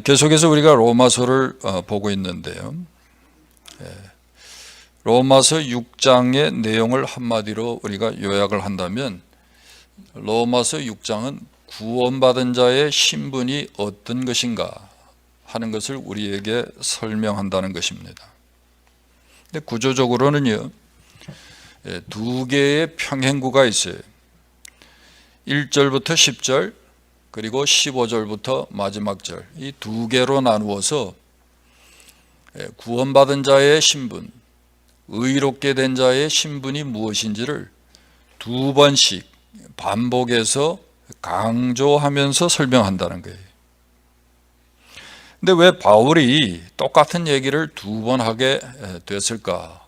계속해서 우리가 로마서를 보고 있는데요. 로마서 6장의 내용을 한마디로 우리가 요약을 한다면 로마서 6장은 구원받은 자의 신분이 어떤 것인가 하는 것을 우리에게 설명한다는 것입니다. 근데 구조적으로는요, 두 개의 평행구가 있어요. 1절부터 10절 그리고 15절부터 마지막 절, 이 두 개로 나누어서 구원받은 자의 신분, 의롭게 된 자의 신분이 무엇인지를 두 번씩 반복해서 강조하면서 설명한다는 거예요. 근데 왜 바울이 똑같은 얘기를 두 번 하게 됐을까?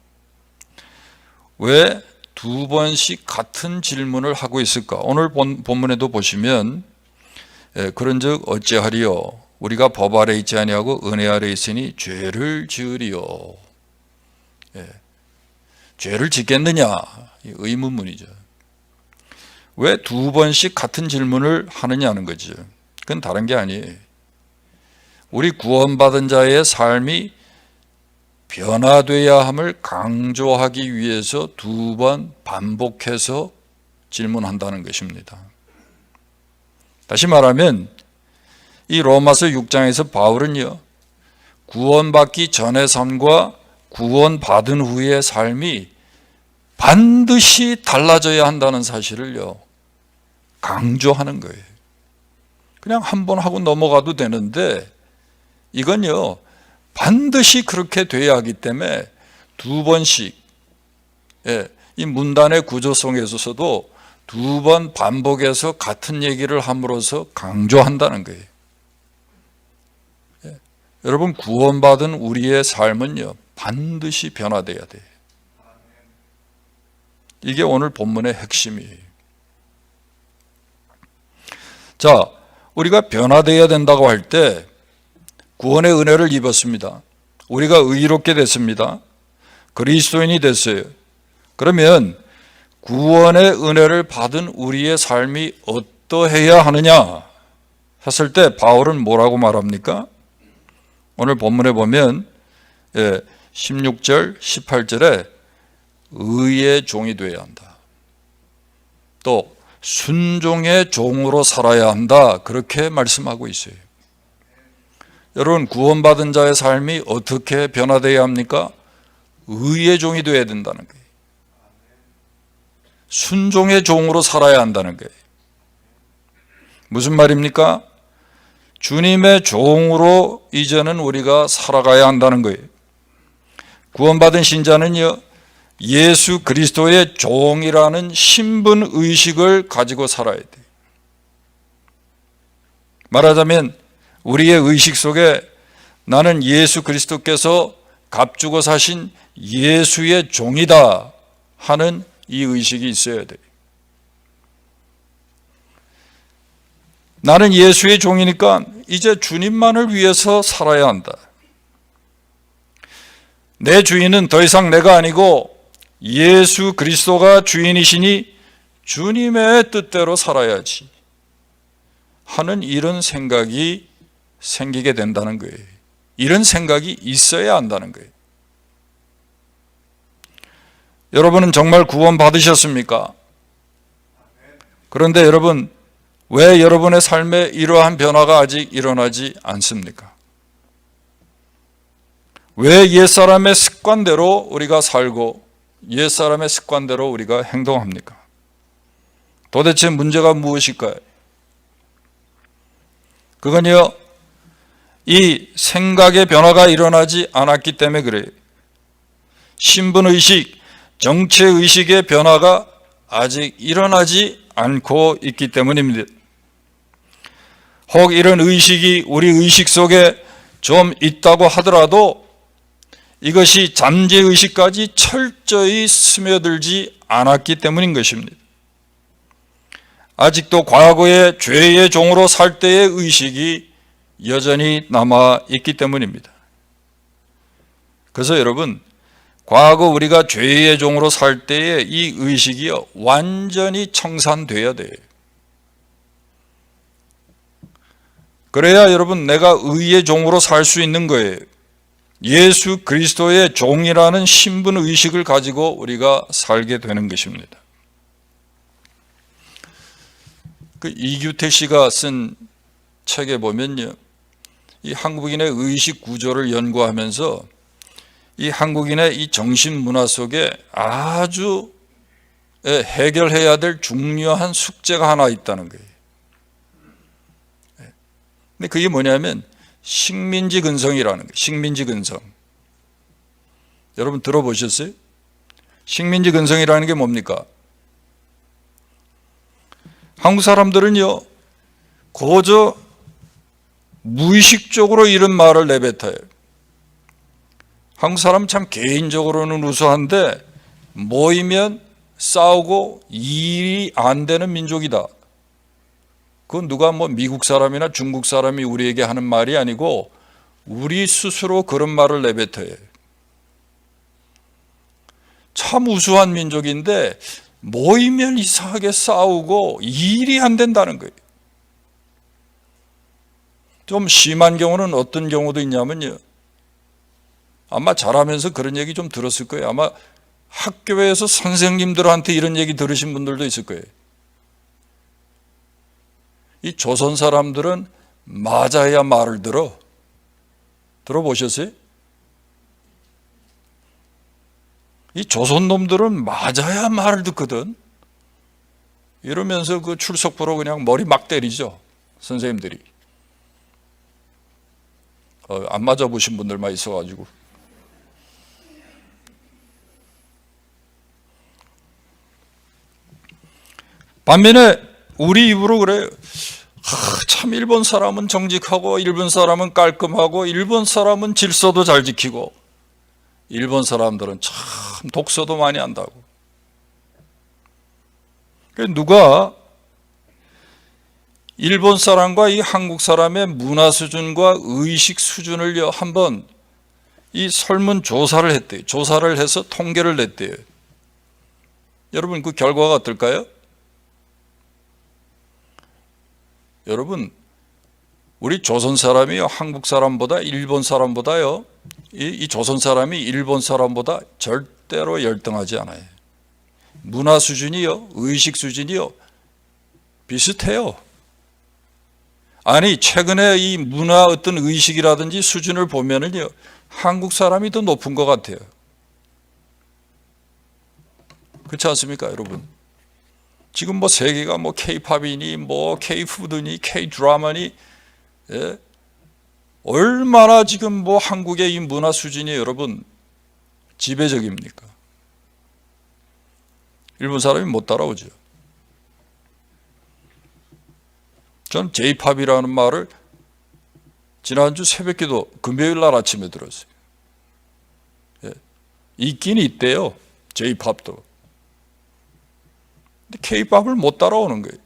왜 두 번씩 같은 질문을 하고 있을까? 오늘 본문에도 보시면 그런즉 어찌하리요? 우리가 법 아래 있지 아니하고 은혜 아래 있으니 죄를 지으리요. 죄를 짓겠느냐? 의문문이죠. 왜 두 번씩 같은 질문을 하느냐는 거죠. 그건 다른 게 아니에요. 우리 구원받은 자의 삶이 변화되어야 함을 강조하기 위해서 두 번 반복해서 질문한다는 것입니다. 다시 말하면 이 로마서 6장에서 바울은요, 구원받기 전의 삶과 구원받은 후의 삶이 반드시 달라져야 한다는 사실을요, 강조하는 거예요. 그냥 한 번 하고 넘어가도 되는데 이건요, 반드시 그렇게 돼야 하기 때문에 두 번씩, 이 문단의 구조성에 있어서도 두 번 반복해서 같은 얘기를 함으로써 강조한다는 거예요. 여러분, 구원받은 우리의 삶은요, 반드시 변화돼야 돼요. 이게 오늘 본문의 핵심이에요. 자, 우리가 변화돼야 된다고 할 때 구원의 은혜를 입었습니다. 우리가 의롭게 됐습니다. 그리스도인이 됐어요. 그러면 구원의 은혜를 받은 우리의 삶이 어떠해야 하느냐 했을 때 바울은 뭐라고 말합니까? 오늘 본문에 보면 16절, 18절에 의의 종이 되어야 한다. 또 순종의 종으로 살아야 한다. 그렇게 말씀하고 있어요. 여러분, 구원받은 자의 삶이 어떻게 변화되어야 합니까? 의의 종이 되어야 된다는 거예요. 순종의 종으로 살아야 한다는 거예요. 무슨 말입니까? 주님의 종으로 이제는 우리가 살아가야 한다는 거예요. 구원받은 신자는요, 예수 그리스도의 종이라는 신분 의식을 가지고 살아야 돼요. 말하자면 우리의 의식 속에 나는 예수 그리스도께서 값주고 사신 예수의 종이다 하는 이 의식이 있어야 돼요. 나는 예수의 종이니까 이제 주님만을 위해서 살아야 한다. 내 주인은 더 이상 내가 아니고 예수 그리스도가 주인이시니 주님의 뜻대로 살아야지 하는 이런 생각이 생기게 된다는 거예요. 이런 생각이 있어야 한다는 거예요. 여러분은 정말 구원 받으셨습니까? 그런데 여러분, 왜 여러분의 삶에 이러한 변화가 아직 일어나지 않습니까? 왜 옛사람의 습관대로 우리가 살고 옛사람의 습관대로 우리가 행동합니까? 도대체 문제가 무엇일까요? 그건요, 이 생각의 변화가 일어나지 않았기 때문에 그래요. 신분의식, 정체의식의 변화가 아직 일어나지 않고 있기 때문입니다. 혹 이런 의식이 우리 의식 속에 좀 있다고 하더라도 이것이 잠재의식까지 철저히 스며들지 않았기 때문인 것입니다. 아직도 과거의 죄의 종으로 살 때의 의식이 여전히 남아있기 때문입니다. 그래서 여러분, 과거 우리가 죄의 종으로 살 때의 이 의식이 완전히 청산되어야 돼요. 그래야 여러분 내가 의의 종으로 살 수 있는 거예요. 예수 그리스도의 종이라는 신분 의식을 가지고 우리가 살게 되는 것입니다. 그 이규태 씨가 쓴 책에 보면요, 이 한국인의 의식 구조를 연구하면서 이 한국인의 이 정신 문화 속에 아주 해결해야 될 중요한 숙제가 하나 있다는 거예요. 근데 그게 뭐냐면 식민지 근성이라는 거예요. 식민지 근성. 여러분 들어보셨어요? 식민지 근성이라는 게 뭡니까? 한국 사람들은요, 고저 무의식적으로 이런 말을 내뱉어요. 한국 사람 참 개인적으로는 우수한데 모이면 싸우고 일이 안 되는 민족이다. 그건 누가 뭐 미국 사람이나 중국 사람이 우리에게 하는 말이 아니고 우리 스스로 그런 말을 내뱉어요. 참 우수한 민족인데 모이면 이상하게 싸우고 일이 안 된다는 거예요. 좀 심한 경우는 어떤 경우도 있냐면요, 아마 자라면서 그런 얘기 좀 들었을 거예요. 아마 학교에서 선생님들한테 이런 얘기 들으신 분들도 있을 거예요. 이 조선 사람들은 맞아야 말을 들어. 들어보셨어요? 이 조선 놈들은 맞아야 말을 듣거든. 이러면서 그 출석부로 그냥 머리 막 때리죠, 선생님들이. 안 맞아보신 분들만 있어가지고. 반면에 우리 입으로 그래요. 참 일본 사람은 정직하고 일본 사람은 깔끔하고 일본 사람은 질서도 잘 지키고 일본 사람들은 참 독서도 많이 한다고. 누가 일본 사람과 이 한국 사람의 문화 수준과 의식 수준을 한번 이 설문 조사를 했대요. 조사를 해서 통계를 냈대요. 여러분 그 결과가 어떨까요? 여러분, 우리 조선 사람이요, 한국 사람보다 일본 사람보다요, 이 조선 사람이 일본 사람보다 절대로 열등하지 않아요. 문화 수준이요, 의식 수준이요, 비슷해요. 아니, 최근에 이 문화 어떤 의식이라든지 수준을 보면은요, 한국 사람이 더 높은 것 같아요. 그렇지 않습니까, 여러분? 지금 뭐 세계가 뭐 K-팝이니 뭐 K-푸드니 K-드라마니, 예? 얼마나 지금 뭐 한국의 이 문화 수준이 여러분 지배적입니까? 일본 사람이 못 따라오죠. 전 J-팝이라는 말을 지난주 새벽기도 금요일 날 아침에 들었어요. 예. 있긴 있대요, J-팝도. 근데 K-팝을 못 따라오는 거예요.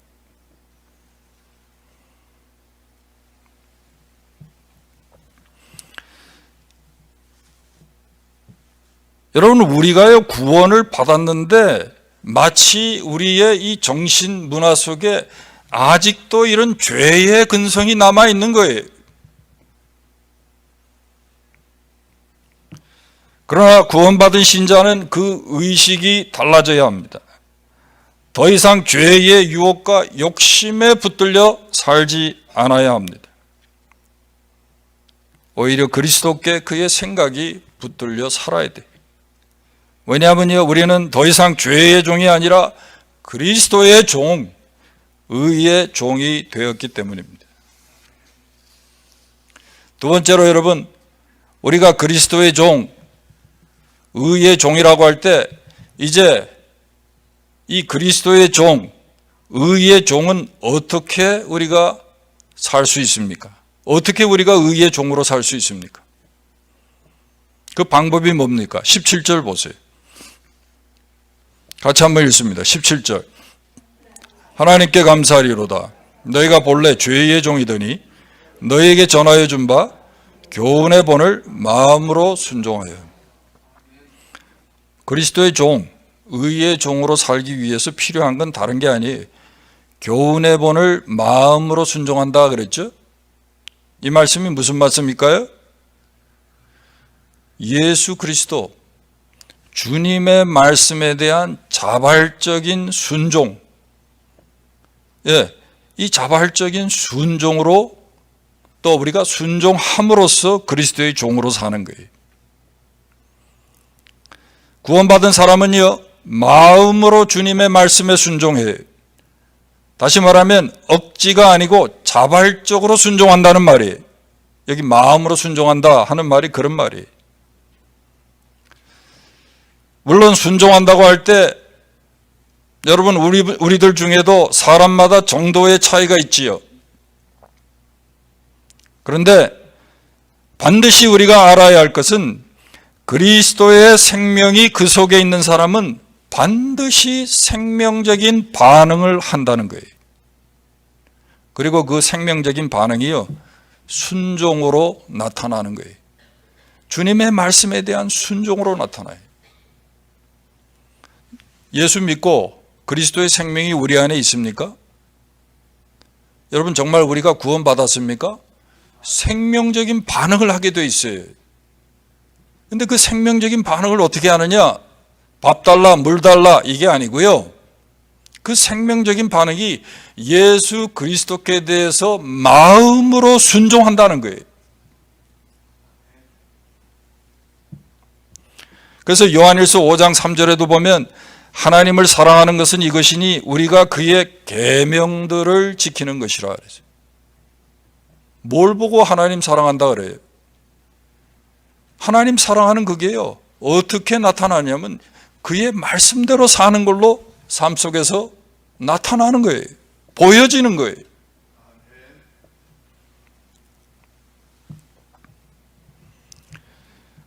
여러분, 우리가요 구원을 받았는데 마치 우리의 이 정신 문화 속에 아직도 이런 죄의 근성이 남아 있는 거예요. 그러나 구원받은 신자는 그 의식이 달라져야 합니다. 더 이상 죄의 유혹과 욕심에 붙들려 살지 않아야 합니다. 오히려 그리스도께 그의 생각이 붙들려 살아야 돼요. 왜냐하면요, 우리는 더 이상 죄의 종이 아니라 그리스도의 종, 의의 종이 되었기 때문입니다. 두 번째로 여러분, 우리가 그리스도의 종, 의의 종이라고 할 때 이제 이 그리스도의 종, 의의 종은 어떻게 우리가 살 수 있습니까? 어떻게 우리가 의의 종으로 살 수 있습니까? 그 방법이 뭡니까? 17절 보세요. 같이 한번 읽습니다. 17절. 하나님께 감사하리로다. 너희가 본래 죄의 종이더니 너희에게 전하여 준 바 교훈의 본을 마음으로 순종하여. 그리스도의 종, 의의 종으로 살기 위해서 필요한 건 다른 게 아니에요. 교훈의 본을 마음으로 순종한다 그랬죠? 이 말씀이 무슨 말씀일까요? 예수 그리스도 주님의 말씀에 대한 자발적인 순종, 이 자발적인 순종으로 또 우리가 순종함으로써 그리스도의 종으로 사는 거예요. 구원받은 사람은요, 마음으로 주님의 말씀에 순종해요. 다시 말하면 억지가 아니고 자발적으로 순종한다는 말이에요. 여기 마음으로 순종한다 하는 말이 그런 말이에요. 물론 순종한다고 할 때 여러분 우리들 중에도 사람마다 정도의 차이가 있지요. 그런데 반드시 우리가 알아야 할 것은 그리스도의 생명이 그 속에 있는 사람은 반드시 생명적인 반응을 한다는 거예요. 그리고 그 생명적인 반응이요, 순종으로 나타나는 거예요. 주님의 말씀에 대한 순종으로 나타나요. 예수 믿고 그리스도의 생명이 우리 안에 있습니까? 여러분 정말 우리가 구원받았습니까? 생명적인 반응을 하게 돼 있어요. 근데 그 생명적인 반응을 어떻게 하느냐? 밥 달라, 물 달라 이게 아니고요. 그 생명적인 반응이 예수 그리스도께 대해서 마음으로 순종한다는 거예요. 그래서 요한일서 5장 3절에도 보면 하나님을 사랑하는 것은 이것이니 우리가 그의 계명들을 지키는 것이라 그랬어요. 뭘 보고 하나님 사랑한다 그래요? 하나님 사랑하는 그게요, 어떻게 나타나냐면 그의 말씀대로 사는 걸로 삶 속에서 나타나는 거예요. 보여지는 거예요.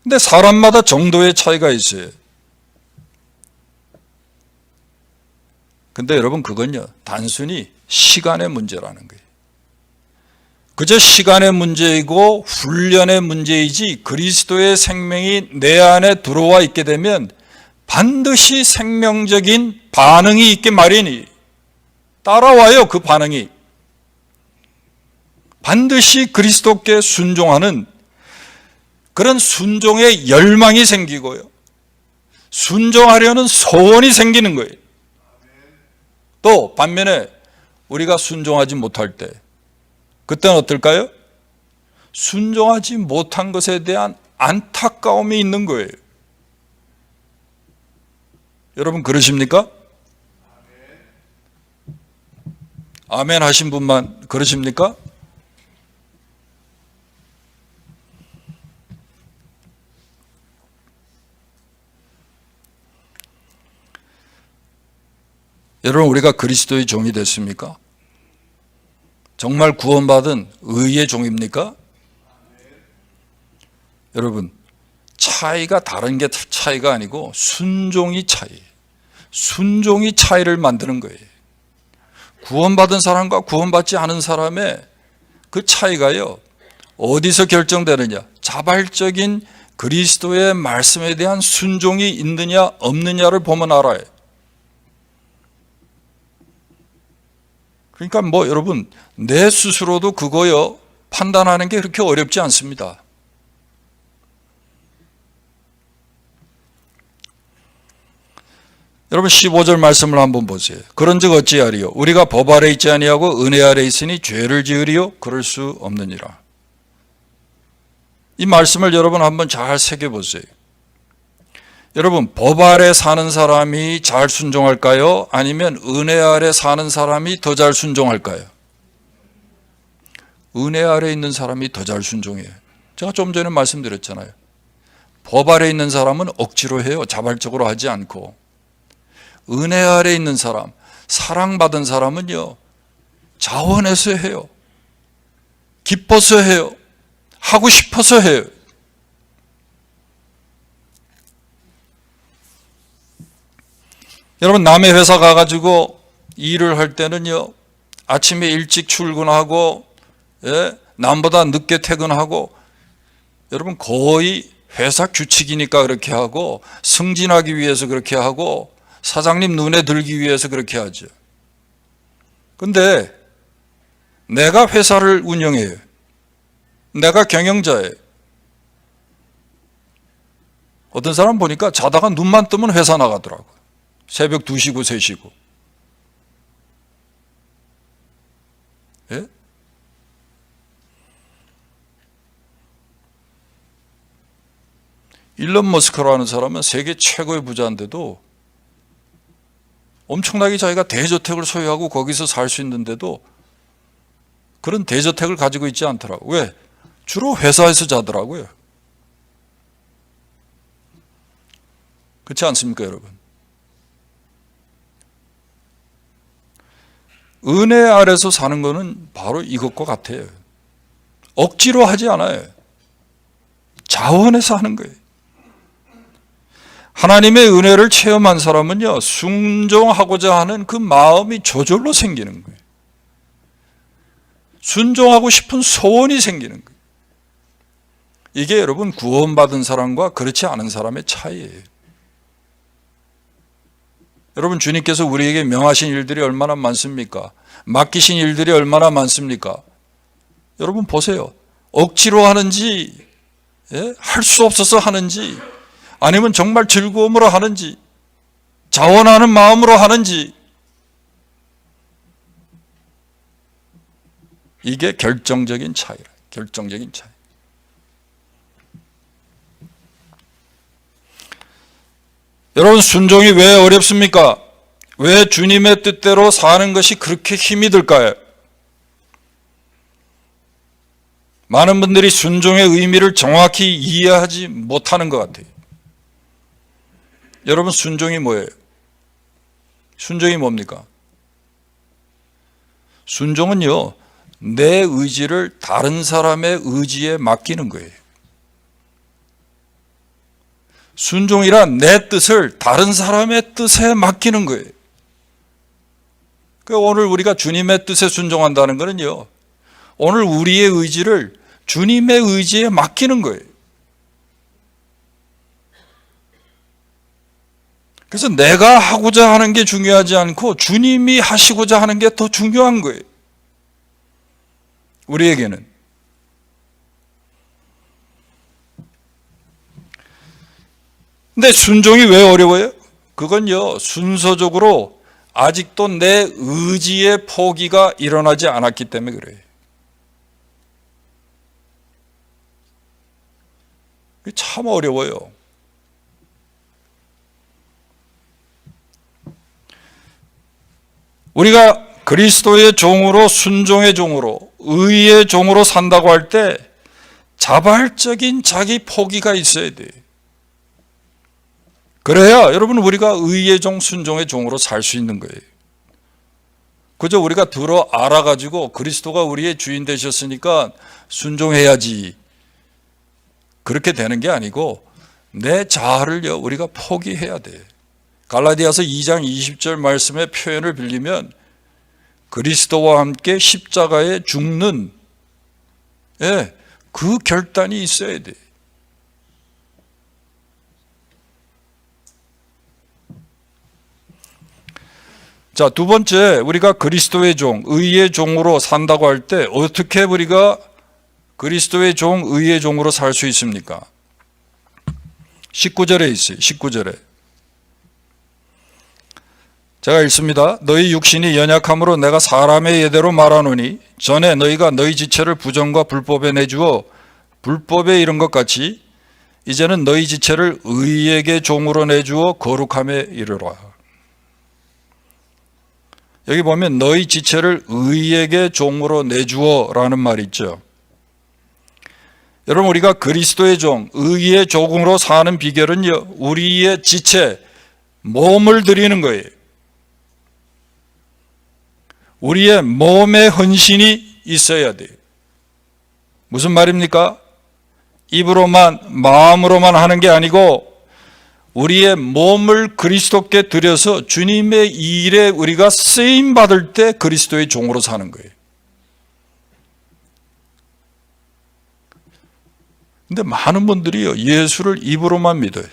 근데 사람마다 정도의 차이가 있어요. 근데 여러분 그건요, 단순히 시간의 문제라는 거예요. 그저 시간의 문제이고 훈련의 문제이지 그리스도의 생명이 내 안에 들어와 있게 되면 반드시 생명적인 반응이 있게 마련이 따라와요. 그 반응이 반드시 그리스도께 순종하는 그런 순종의 열망이 생기고요, 순종하려는 소원이 생기는 거예요. 또 반면에 우리가 순종하지 못할 때 그때는 어떨까요? 순종하지 못한 것에 대한 안타까움이 있는 거예요. 여러분 그러십니까? 아멘 하신 분만 그러십니까? 여러분 우리가 그리스도의 종이 됐습니까? 정말 구원받은 의의 종입니까? 여러분 차이가 다른 게 차이가 아니고 순종이 차이를 만드는 거예요. 구원받은 사람과 구원받지 않은 사람의 그 차이가요, 어디서 결정되느냐? 자발적인 그리스도의 말씀에 대한 순종이 있느냐 없느냐를 보면 알아요. 그러니까 여러분 내 스스로도 그거요 판단하는 게 그렇게 어렵지 않습니다. 여러분 15절 말씀을 한번 보세요. 그런즉 어찌하리요? 우리가 법 아래 있지 아니하고 은혜 아래 있으니 죄를 지으리요? 그럴 수 없느니라. 이 말씀을 여러분 한번 잘 새겨보세요. 여러분 법 아래 사는 사람이 잘 순종할까요? 아니면 은혜 아래 사는 사람이 더 잘 순종할까요? 은혜 아래 있는 사람이 더 잘 순종해요. 제가 좀 전에 말씀드렸잖아요. 법 아래 있는 사람은 억지로 해요. 자발적으로 하지 않고. 은혜 아래 있는 사람, 사랑받은 사람은요 자원해서 해요. 기뻐서 해요. 하고 싶어서 해요. 여러분 남의 회사 가가지고 일을 할 때는요 아침에 일찍 출근하고 남보다 늦게 퇴근하고, 여러분 거의 회사 규칙이니까 그렇게 하고 승진하기 위해서 그렇게 하고 사장님 눈에 들기 위해서 그렇게 하죠. 근데 내가 회사를 운영해요. 내가 경영자예요. 어떤 사람 보니까 자다가 눈만 뜨면 회사 나가더라고요. 새벽 2시고 3시고. 예? 일론 머스크라는 사람은 세계 최고의 부자인데도 엄청나게 자기가 대저택을 소유하고 거기서 살 수 있는데도 그런 대저택을 가지고 있지 않더라고요. 왜? 주로 회사에서 자더라고요. 그렇지 않습니까, 여러분? 은혜 아래서 사는 것은 바로 이것과 같아요. 억지로 하지 않아요. 자원해서 하는 거예요. 하나님의 은혜를 체험한 사람은요, 순종하고자 하는 그 마음이 저절로 생기는 거예요. 순종하고 싶은 소원이 생기는 거예요. 이게 여러분 구원받은 사람과 그렇지 않은 사람의 차이예요. 여러분, 주님께서 우리에게 명하신 일들이 얼마나 많습니까? 맡기신 일들이 얼마나 많습니까? 여러분 보세요. 억지로 하는지, 할 수 없어서 하는지, 아니면 정말 즐거움으로 하는지, 자원하는 마음으로 하는지, 이게 결정적인 차이라. 결정적인 차이. 여러분, 순종이 왜 어렵습니까? 왜 주님의 뜻대로 사는 것이 그렇게 힘이 들까요? 많은 분들이 순종의 의미를 정확히 이해하지 못하는 것 같아요. 여러분, 순종이 뭐예요? 순종이 뭡니까? 순종은요, 내 의지를 다른 사람의 의지에 맡기는 거예요. 순종이란 내 뜻을 다른 사람의 뜻에 맡기는 거예요. 그러니까 오늘 우리가 주님의 뜻에 순종한다는 것은요, 오늘 우리의 의지를 주님의 의지에 맡기는 거예요. 그래서 내가 하고자 하는 게 중요하지 않고 주님이 하시고자 하는 게 더 중요한 거예요. 우리에게는. 근데 순종이 왜 어려워요? 그건요, 순서적으로 아직도 내 의지의 포기가 일어나지 않았기 때문에 그래요. 참 어려워요. 우리가 그리스도의 종으로, 순종의 종으로, 의의 종으로 산다고 할 때 자발적인 자기 포기가 있어야 돼요. 그래야 여러분 우리가 의의 종, 순종의 종으로 살 수 있는 거예요. 그저 우리가 들어 알아가지고 그리스도가 우리의 주인 되셨으니까 순종해야지, 그렇게 되는 게 아니고 내 자아를요, 우리가 포기해야 돼요. 갈라디아서 2장 20절 말씀의 표현을 빌리면 그리스도와 함께 십자가에 죽는, 그 결단이 있어야 돼요. 자, 두 번째, 우리가 그리스도의 종, 의의 종으로 산다고 할 때 어떻게 우리가 그리스도의 종, 의의 종으로 살 수 있습니까? 19절에 있어요. 19절에. 제가 읽습니다. 너희 육신이 연약함으로 내가 사람의 예대로 말하노니 전에 너희가 너희 지체를 부정과 불법에 내주어 불법에 이른 것 같이 이제는 너희 지체를 의에게 종으로 내주어 거룩함에 이르라. 여기 보면 너희 지체를 의에게 종으로 내주어 라는 말이 있죠. 여러분, 우리가 그리스도의 종, 의의 종으로 사는 비결은요, 우리의 지체, 몸을 드리는 거예요. 우리의 몸의 헌신이 있어야 돼요. 무슨 말입니까? 입으로만, 마음으로만 하는 게 아니고 우리의 몸을 그리스도께 드려서 주님의 일에 우리가 쓰임 받을 때 그리스도의 종으로 사는 거예요. 근데 많은 분들이요, 예수를 입으로만 믿어요.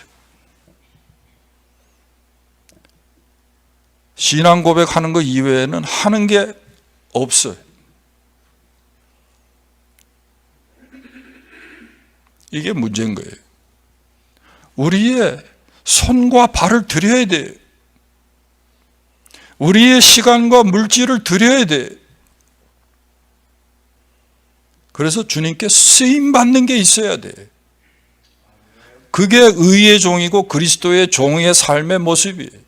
신앙 고백하는 것 이외에는 하는 게 없어요. 이게 문제인 거예요. 우리의 손과 발을 들여야 돼. 우리의 시간과 물질을 드려야 돼. 그래서 주님께 쓰임받는 게 있어야 돼. 그게 의의 종이고 그리스도의 종의 삶의 모습이에요.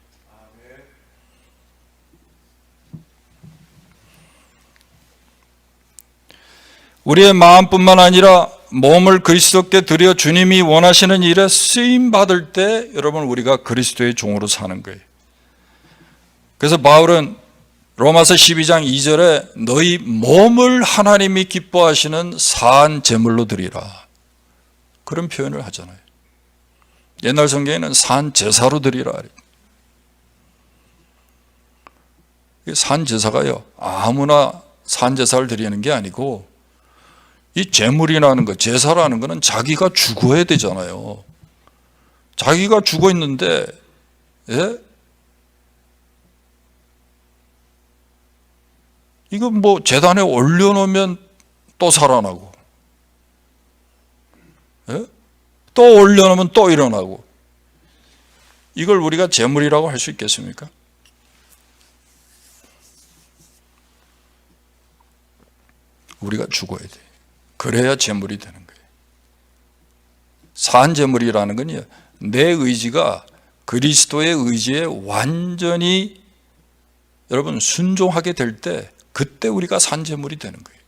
우리의 마음뿐만 아니라 몸을 그리스도께 드려 주님이 원하시는 일에 쓰임받을 때 여러분 우리가 그리스도의 종으로 사는 거예요. 그래서 바울은 로마서 12장 2절에 너희 몸을 하나님이 기뻐하시는 사한 제물로 드리라, 그런 표현을 하잖아요. 옛날 성경에는 사한 제사로 드리라. 사한 제사가요, 아무나 사한 제사를 드리는 게 아니고 이 제물이라는 것, 제사라는 것은 자기가 죽어야 되잖아요. 자기가 죽어 있는데, 예? 이거 뭐 제단에 올려놓으면 또 살아나고, 예? 또 올려놓으면 또 일어나고, 이걸 우리가 제물이라고 할 수 있겠습니까? 우리가 죽어야 돼. 그래야 제물이 되는 거예요. 산 제물이라는 건요, 내 의지가 그리스도의 의지에 완전히 여러분 순종하게 될 때, 그때 우리가 산 제물이 되는 거예요.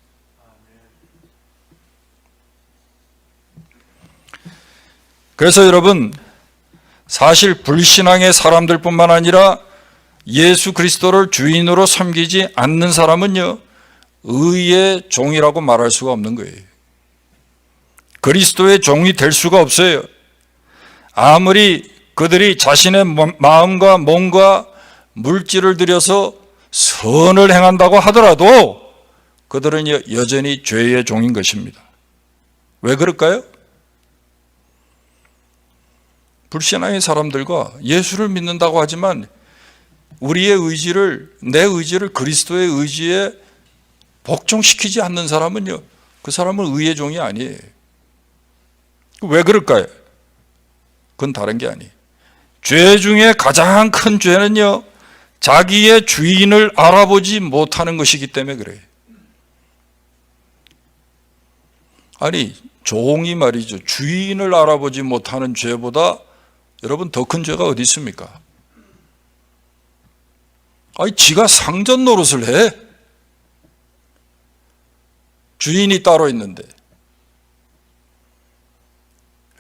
그래서 여러분, 사실 불신앙의 사람들뿐만 아니라 예수 그리스도를 주인으로 섬기지 않는 사람은요, 의의 종이라고 말할 수가 없는 거예요. 그리스도의 종이 될 수가 없어요. 아무리 그들이 자신의 마음과 몸과 물질을 들여서 선을 행한다고 하더라도 그들은 여전히 죄의 종인 것입니다. 왜 그럴까요? 불신앙의 사람들과 예수를 믿는다고 하지만 우리의 의지를, 내 의지를 그리스도의 의지에 복종시키지 않는 사람은요, 그 사람은 의의 종이 아니에요. 왜 그럴까요? 그건 다른 게 아니에요. 죄 중에 가장 큰 죄는요, 자기의 주인을 알아보지 못하는 것이기 때문에 그래요. 아니, 종이 말이죠, 주인을 알아보지 못하는 죄보다 여러분 더 큰 죄가 어디 있습니까? 아니, 지가 상전 노릇을 해. 주인이 따로 있는데,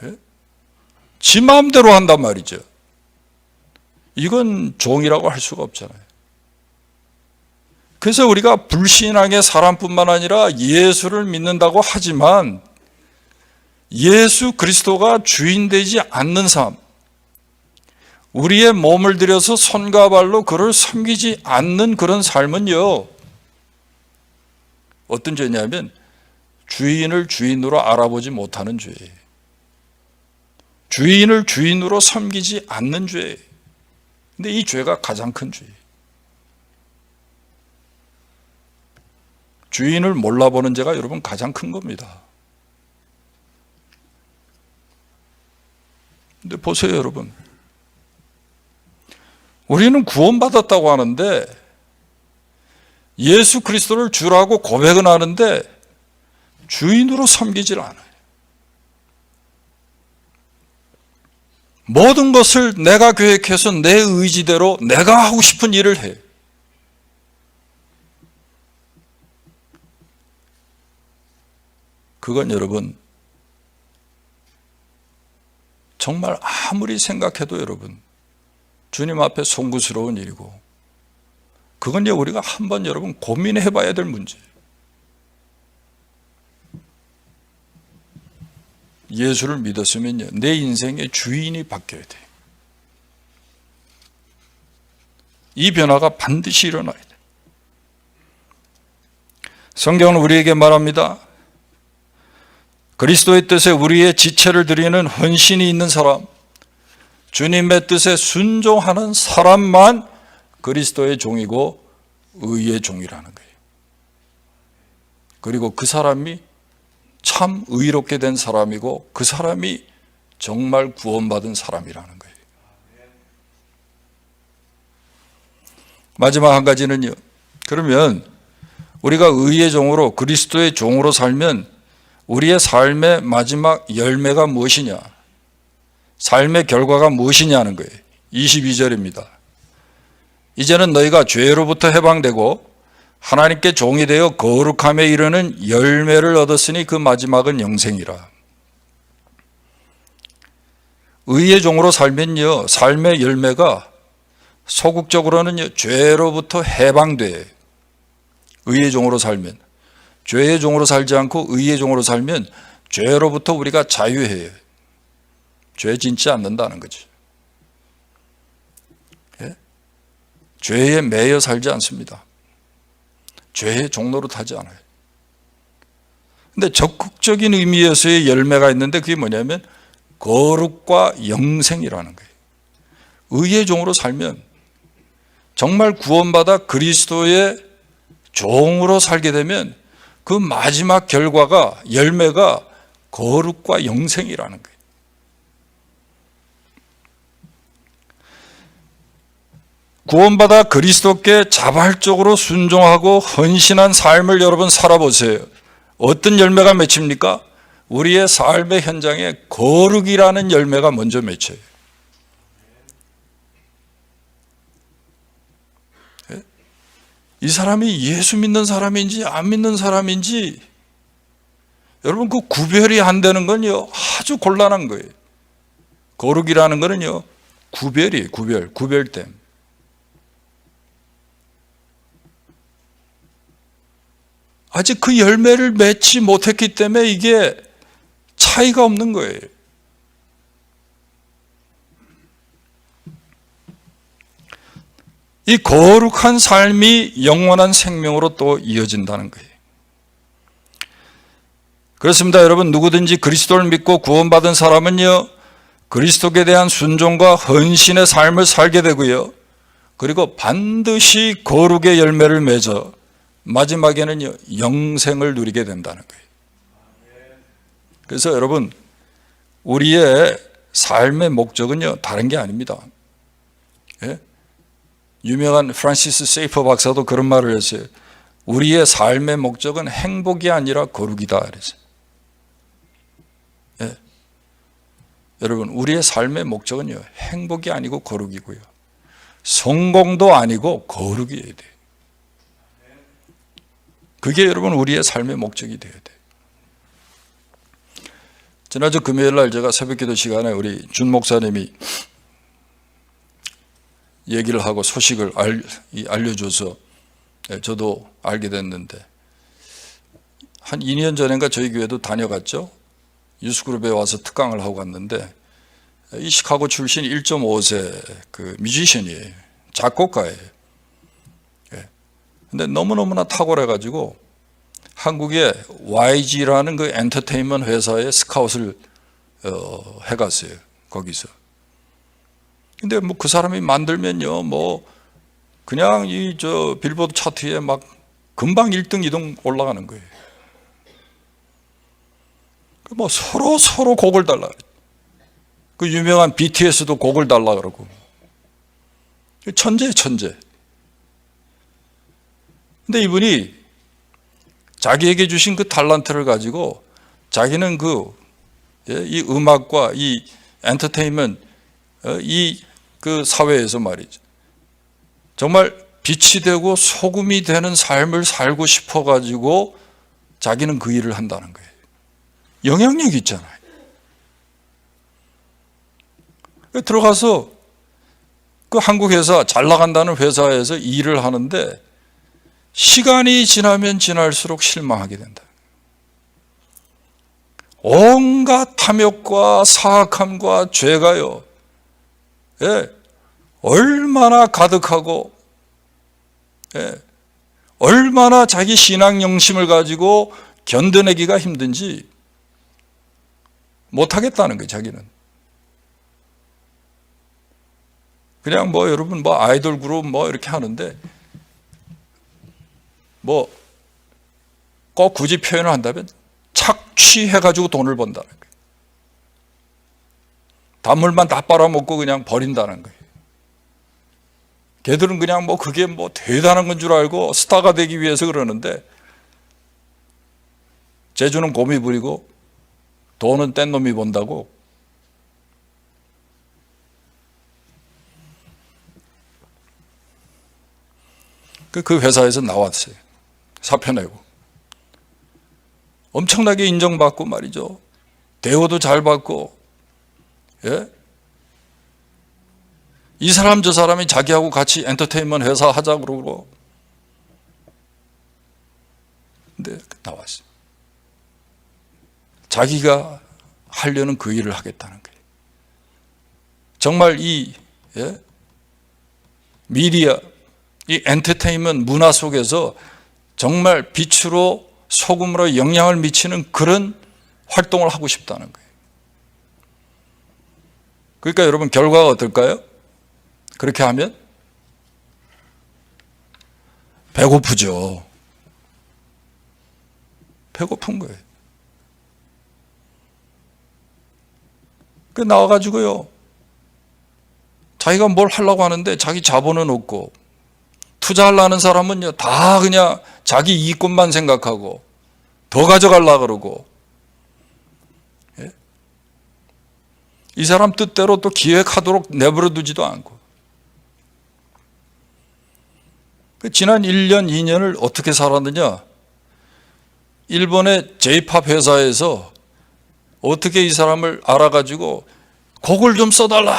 예? 지 마음대로 한단 말이죠. 이건 종이라고 할 수가 없잖아요. 그래서 우리가 불신앙의 사람뿐만 아니라 예수를 믿는다고 하지만 예수 그리스도가 주인 되지 않는 삶, 우리의 몸을 들여서 손과 발로 그를 섬기지 않는 그런 삶은요, 어떤 죄냐면 주인을 주인으로 알아보지 못하는 죄예요. 주인을 주인으로 섬기지 않는 죄예요. 근데 이 죄가 가장 큰 죄예요. 주인을 몰라보는 죄가 여러분 가장 큰 겁니다. 근데 보세요, 여러분. 우리는 구원받았다고 하는데 예수 그리스도를 주라고 고백은 하는데 주인으로 섬기질 않아요. 모든 것을 내가 계획해서 내 의지대로 내가 하고 싶은 일을 해. 그건 여러분 정말 아무리 생각해도 여러분 주님 앞에 송구스러운 일이고, 그건 우리가 한번 여러분 고민해 봐야 될 문제예요. 예수를 믿었으면요, 내 인생의 주인이 바뀌어야 돼요. 이 변화가 반드시 일어나야 돼요. 성경은 우리에게 말합니다. 그리스도의 뜻에 우리의 지체를 드리는 헌신이 있는 사람, 주님의 뜻에 순종하는 사람만 그리스도의 종이고 의의 종이라는 거예요. 그리고 그 사람이 참 의롭게 된 사람이고 그 사람이 정말 구원받은 사람이라는 거예요. 마지막 한 가지는요. 그러면 우리가 의의 종으로 그리스도의 종으로 살면 우리의 삶의 마지막 열매가 무엇이냐? 삶의 결과가 무엇이냐는 거예요. 22절입니다. 이제는 너희가 죄로부터 해방되고 하나님께 종이 되어 거룩함에 이르는 열매를 얻었으니 그 마지막은 영생이라. 의의 종으로 살면요, 삶의 열매가 소극적으로는 죄로부터 해방돼. 의의 종으로 살면, 죄의 종으로 살지 않고 의의 종으로 살면 죄로부터 우리가 자유해요. 죄 짓지 않는다는 거죠. 예? 죄에 매여 살지 않습니다. 죄의 종로로 타지 않아요. 근데 적극적인 의미에서의 열매가 있는데 그게 뭐냐면 거룩과 영생이라는 거예요. 의의 종으로 살면 정말 구원받아 그리스도의 종으로 살게 되면 그 마지막 결과가, 열매가 거룩과 영생이라는 거예요. 구원받아 그리스도께 자발적으로 순종하고 헌신한 삶을 여러분 살아보세요. 어떤 열매가 맺힙니까? 우리의 삶의 현장에 거룩이라는 열매가 먼저 맺혀요. 이 사람이 예수 믿는 사람인지 안 믿는 사람인지 여러분 그 구별이 안 되는 건요 아주 곤란한 거예요. 거룩이라는 거는요 구별이에요. 구별됨. 아직 그 열매를 맺지 못했기 때문에 이게 차이가 없는 거예요. 이 거룩한 삶이 영원한 생명으로 또 이어진다는 거예요. 그렇습니다. 여러분, 누구든지 그리스도를 믿고 구원받은 사람은요, 그리스도께 대한 순종과 헌신의 삶을 살게 되고요, 그리고 반드시 거룩의 열매를 맺어 마지막에는요, 영생을 누리게 된다는 거예요. 그래서 여러분, 우리의 삶의 목적은요, 다른 게 아닙니다. 예? 유명한 프란시스 세이퍼 박사도 그런 말을 했어요. 우리의 삶의 목적은 행복이 아니라 거룩이다. 그랬어요. 예. 여러분, 우리의 삶의 목적은요, 행복이 아니고 거룩이고요. 성공도 아니고 거룩이어야 돼요. 그게 여러분 우리의 삶의 목적이 되어야 돼요. 지난주 금요일 날 제가 새벽기도 시간에 우리 준 목사님이 얘기를 하고 소식을 알려줘서 저도 알게 됐는데 한 2년 전인가 저희 교회도 다녀갔죠. 유스그룹에 와서 특강을 하고 갔는데 이 시카고 출신 1.5세 그 뮤지션이에요. 작곡가예요. 근데 너무너무나 탁월해가지고 한국의 YG라는 그 엔터테인먼트 회사에 스카웃을 해갔어요. 거기서. 근데 뭐 그 사람이 만들면요, 뭐 그냥 이 저 빌보드 차트에 막 금방 1등, 2등 올라가는 거예요. 뭐 서로 곡을 달라. 그 유명한 BTS도 곡을 달라 그러고. 천재예요, 천재. 근데 이분이 자기에게 주신 그 탤런트를 가지고 자기는 이 음악과 이 엔터테인먼트, 그 사회에서 말이죠. 정말 빛이 되고 소금이 되는 삶을 살고 싶어 가지고 자기는 그 일을 한다는 거예요. 영향력이 있잖아요. 들어가서 그 한국 회사, 잘 나간다는 회사에서 일을 하는데 시간이 지나면 지날수록 실망하게 된다. 온갖 탐욕과 사악함과 죄가요, 예, 얼마나 가득하고, 예, 얼마나 자기 신앙 영심을 가지고 견뎌내기가 힘든지 못하겠다는 거예요, 자기는. 그냥 뭐 여러분 뭐 아이돌 그룹 뭐 이렇게 하는데 뭐 꼭 굳이 표현을 한다면 착취해가지고 돈을 번다는 거예요. 단물만 다 빨아먹고 그냥 버린다는 거예요. 걔들은 그냥 뭐 그게 뭐 대단한 건 줄 알고 스타가 되기 위해서 그러는데, 재주는 곰이 부리고 돈은 뗀 놈이 번다고. 그 회사에서 나왔어요. 사표 내고. 엄청나게 인정받고 말이죠. 대우도 잘 받고. 예? 이 사람 저 사람이 자기하고 같이 엔터테인먼트 회사 하자고 그러고. 근데 나왔어요. 자기가 하려는 그 일을 하겠다는 거예요. 정말 이 미디어, 이 엔터테인먼트 문화 속에서 정말 빛으로 소금으로 영향을 미치는 그런 활동을 하고 싶다는 거예요. 그러니까 여러분 결과가 어떨까요? 그렇게 하면 배고프죠. 배고픈 거예요. 그 나와가지고요, 자기가 뭘 하려고 하는데 자기 자본은 없고, 투자하려는 사람은요 다 그냥 자기 이익권만 생각하고 더 가져가려고 그러고, 예? 이 사람 뜻대로 또 기획하도록 내버려 두지도 않고. 지난 1년, 2년을 어떻게 살았느냐? 일본의 J-팝 회사에서 어떻게 이 사람을 알아가지고 곡을 좀 써달라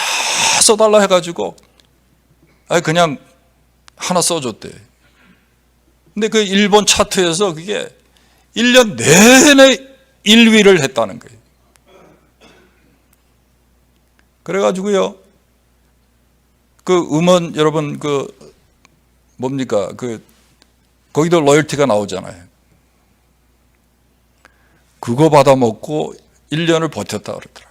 해가지고 그냥 하나 써줬대. 근데 그 일본 차트에서 그게 1년 내내 1위를 했다는 거예요. 그래가지고요, 그 음원 여러분 뭡니까? 거기도 로열티가 나오잖아요. 그거 받아먹고 1년을 버텼다 그러더라고요.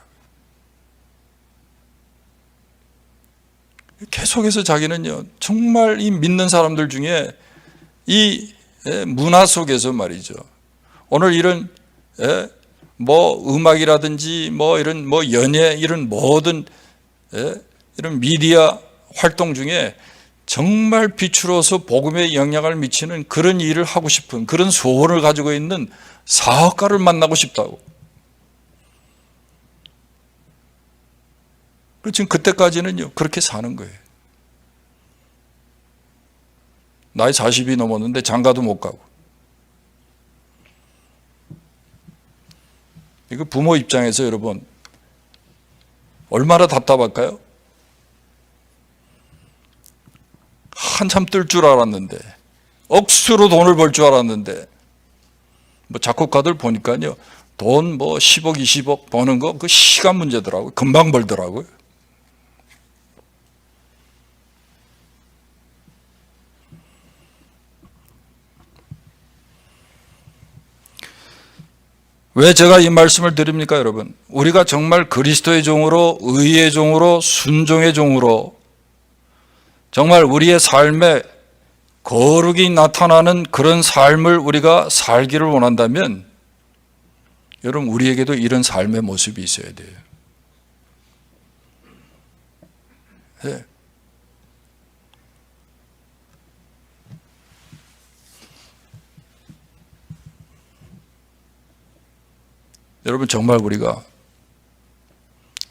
계속해서 자기는요, 정말 이 믿는 사람들 중에 이 문화 속에서 말이죠. 오늘 이런 뭐 음악이라든지 뭐 이런 뭐 연예 이런 모든 이런 미디어 활동 중에 정말 빛으로서 복음에 영향을 미치는 그런 일을 하고 싶은 그런 소원을 가지고 있는 사업가를 만나고 싶다고. 지금 그때까지는요 그렇게 사는 거예요. 나이 40이 넘었는데 장가도 못 가고. 이거 부모 입장에서 여러분 얼마나 답답할까요? 한참 뜰 줄 알았는데, 억수로 돈을 벌 줄 알았는데, 뭐 작곡가들 보니까요 돈 뭐 10억 20억 버는 거 그 시간 문제더라고요. 금방 벌더라고요. 왜 제가 이 말씀을 드립니까, 여러분? 우리가 정말 그리스도의 종으로, 의의 종으로, 순종의 종으로 정말 우리의 삶에 거룩이 나타나는 그런 삶을 우리가 살기를 원한다면, 여러분 우리에게도 이런 삶의 모습이 있어야 돼요. 네. 여러분 정말 우리가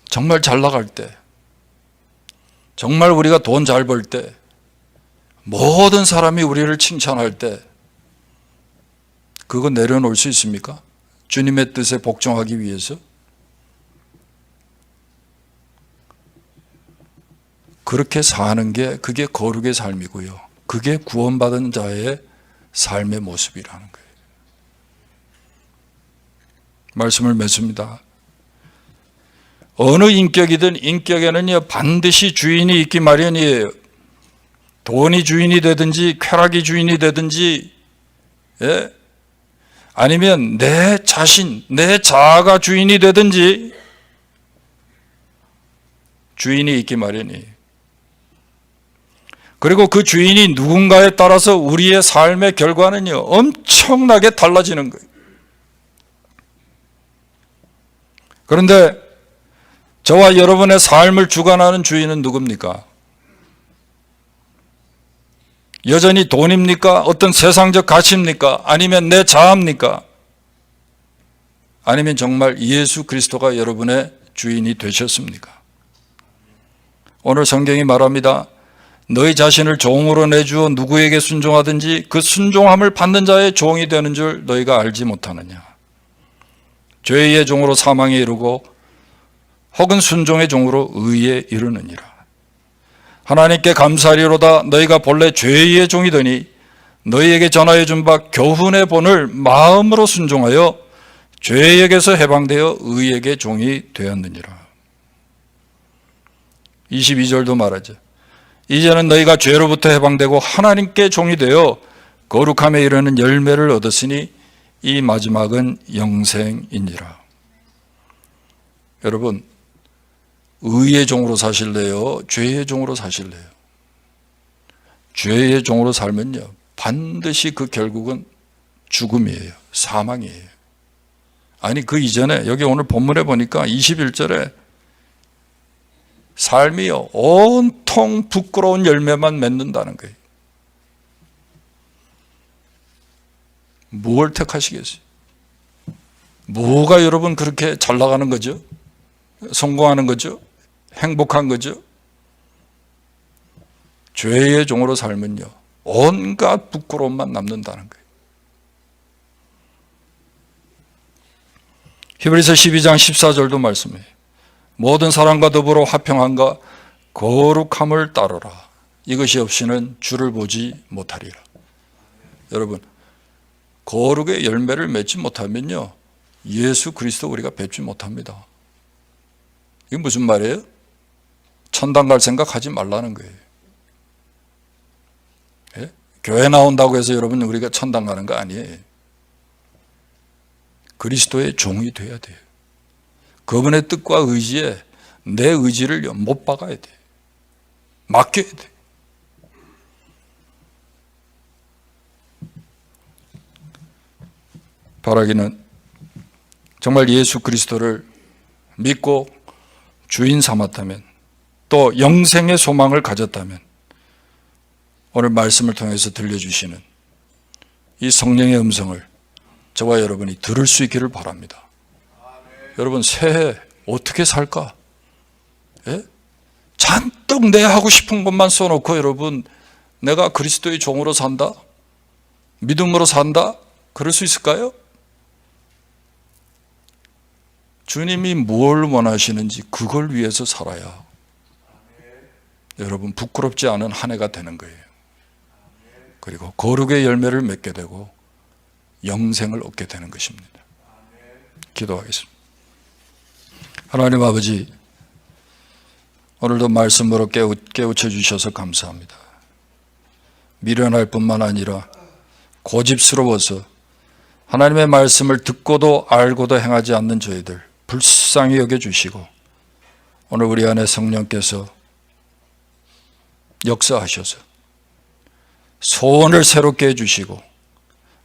정말 잘 나갈 때, 정말 우리가 돈 잘 벌 때, 모든 사람이 우리를 칭찬할 때 그거 내려놓을 수 있습니까? 주님의 뜻에 복종하기 위해서? 그렇게 사는 게 그게 거룩의 삶이고요. 그게 구원받은 자의 삶의 모습이라는 거예요. 말씀을 맺습니다. 어느 인격이든 인격에는요 반드시 주인이 있기 마련이에요. 돈이 주인이 되든지 쾌락이 주인이 되든지, 아니면 내 자신, 내 자아가 주인이 되든지 주인이 있기 마련이에요. 그리고 그 주인이 누군가에 따라서 우리의 삶의 결과는요 엄청나게 달라지는 거예요. 그런데 저와 여러분의 삶을 주관하는 주인은 누굽니까? 여전히 돈입니까? 어떤 세상적 가치입니까? 아니면 내 자아입니까? 아니면 정말 예수 그리스도가 여러분의 주인이 되셨습니까? 오늘 성경이 말합니다. 너희 자신을 종으로 내주어 누구에게 순종하든지 그 순종함을 받는 자의 종이 되는 줄 너희가 알지 못하느냐. 죄의 종으로 사망에 이르고 혹은 순종의 종으로 의에 이르느니라. 하나님께 감사하리로다. 너희가 본래 죄의 종이더니 너희에게 전하여 준 바 교훈의 본을 마음으로 순종하여 죄에게서 해방되어 의에게 종이 되었느니라. 22절도 말하죠. 이제는 너희가 죄로부터 해방되고 하나님께 종이 되어 거룩함에 이르는 열매를 얻었으니 이 마지막은 영생이니라. 여러분, 의의 종으로 사실래요? 죄의 종으로 사실래요? 죄의 종으로 살면요, 반드시 그 결국은 죽음이에요. 사망이에요. 아니, 그 이전에 여기 오늘 본문에 보니까 21절에 삶이요, 온통 부끄러운 열매만 맺는다는 거예요. 뭘 택하시겠어요? 뭐가 여러분 그렇게 잘 나가는 거죠? 성공하는 거죠? 행복한 거죠? 죄의 종으로 살면요, 온갖 부끄러움만 남는다는 거예요. 히브리서 12장 14절도 말씀해요. 모든 사람과 더불어 화평함과 거룩함을 따르라. 이것이 없이는 주를 보지 못하리라. 여러분, 거룩의 열매를 맺지 못하면요, 예수 그리스도 우리가 뵙지 못합니다. 이게 무슨 말이에요? 천당 갈 생각하지 말라는 거예요. 예? 교회 나온다고 해서 여러분 우리가 천당 가는 거 아니에요. 그리스도의 종이 돼야 돼요. 그분의 뜻과 의지에 내 의지를 못 박아야 돼요. 맡겨야 돼요. 바라기는 정말 예수 그리스도를 믿고 주인 삼았다면, 또 영생의 소망을 가졌다면 오늘 말씀을 통해서 들려주시는 이 성령의 음성을 저와 여러분이 들을 수 있기를 바랍니다. 여러분, 새해 어떻게 살까? 예? 잔뜩 내 하고 싶은 것만 써놓고 여러분, 내가 그리스도의 종으로 산다? 믿음으로 산다? 그럴 수 있을까요? 주님이 뭘 원하시는지 그걸 위해서 살아야 여러분 부끄럽지 않은 한 해가 되는 거예요. 그리고 거룩의 열매를 맺게 되고 영생을 얻게 되는 것입니다. 기도하겠습니다. 하나님 아버지, 오늘도 말씀으로 깨우쳐 주셔서 감사합니다. 미련할 뿐만 아니라 고집스러워서 하나님의 말씀을 듣고도 알고도 행하지 않는 저희들 불쌍히 여겨주시고, 오늘 우리 안에 성령께서 역사하셔서 소원을 새롭게 해주시고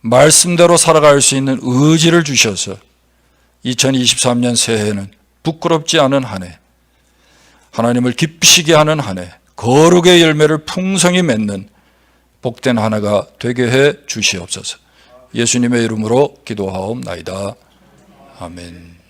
말씀대로 살아갈 수 있는 의지를 주셔서 2023년 새해에는 부끄럽지 않은 한 해, 하나님을 기쁘시게 하는 한 해, 거룩의 열매를 풍성히 맺는 복된 한 해가 되게 해 주시옵소서. 예수님의 이름으로 기도하옵나이다. 아멘.